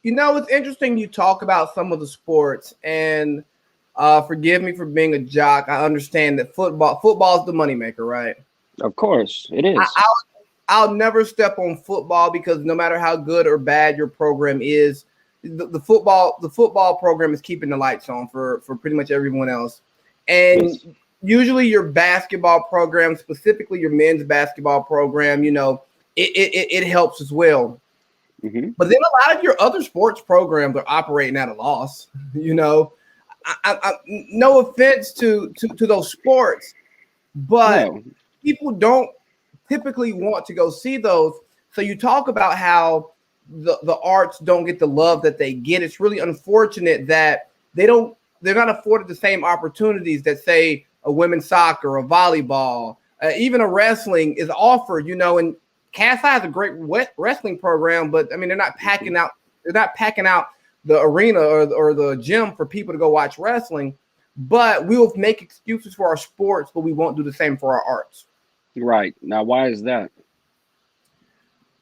It's interesting you talk about some of the sports, and forgive me for being a jock. I understand that football is the moneymaker, right? Of course, it I, is. I'll I'll never step on football because no matter how good or bad your program is, the football program is keeping the lights on for pretty much everyone else. Yes. And usually your basketball program, specifically your men's basketball program, it helps as well. Hmm. But then a lot of your other sports programs are operating at a loss. You know, no offense to those sports, but No. people don't typically want to go see those. So you talk about how the arts don't get the love that they get. It's really unfortunate that they're not afforded the same opportunities that say a women's soccer, a volleyball, even a wrestling is offered. And Cast has a great wrestling program, but I mean Hmm. they're not packing out the arena or the gym for people to go watch wrestling. But we will make excuses for our sports, but we won't do the same for our arts. Right. Now, why is that?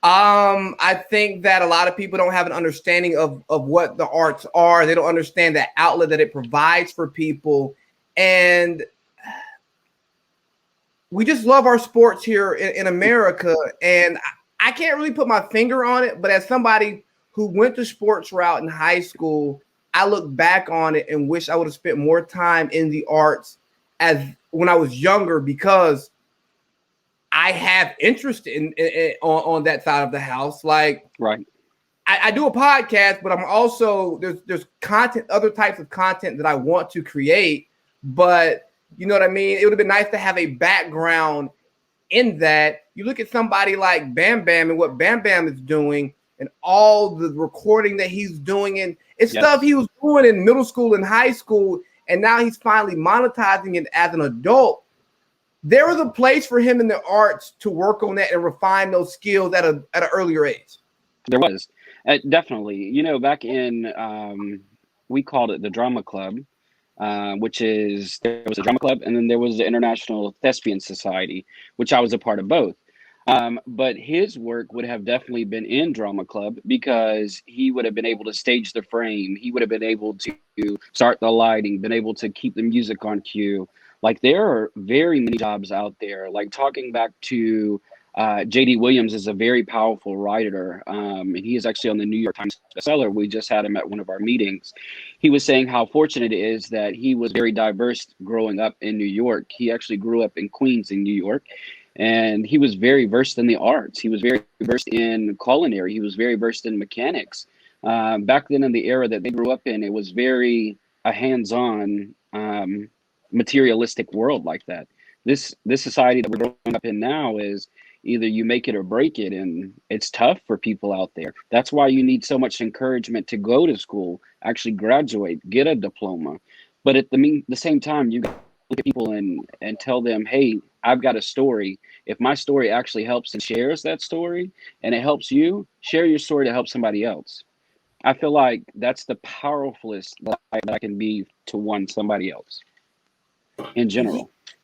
I think that a lot of people don't have an understanding of what the arts are. They don't understand the outlet that it provides for people. And we just love our sports here in America. And I can't really put my finger on it, but as somebody who went the sports route in high school, I look back on it and wish I would have spent more time in the arts as when I was younger because I have interest on that side of the house. Like Right. I do a podcast, but I'm also there's content, other types of content that I want to create. But you know what I mean? It would have been nice to have a background in that. You look at somebody like Bam Bam and what Bam Bam is doing and all the recording that he's doing, and it's stuff Yes. he was doing in middle school and high school, and now he's finally monetizing it as an adult. There was a place for him in the arts to work on that and refine those skills at an earlier age. There was. Definitely. Back in, we called it the Drama Club, which is there was a drama club and then there was the International Thespian Society, which I was a part of both. But his work would have definitely been in drama club because he would have been able to stage the frame. He would have been able to start the lighting, been able to keep the music on cue. Like there are very many jobs out there. Like talking back to J.D. Williams is a very powerful writer, and he is actually on the New York Times bestseller. We just had him at one of our meetings. He was saying how fortunate it is that he was very diverse growing up in New York. He actually grew up in Queens in New York, and he was very versed in the arts. He was very versed in culinary. He was very versed in mechanics. Back then, in the era that they grew up in, it was very a hands-on, materialistic world like that. This society that we're growing up in now is either you make it or break it, and it's tough for people out there. That's why you need so much encouragement to go to school, actually graduate, get a diploma. But at the same time, you look at people and tell them, hey, I've got a story. If my story actually helps and shares that story and it helps you, share your story to help somebody else. I feel like that's the powerfulest that I can be to somebody else in Ye- general.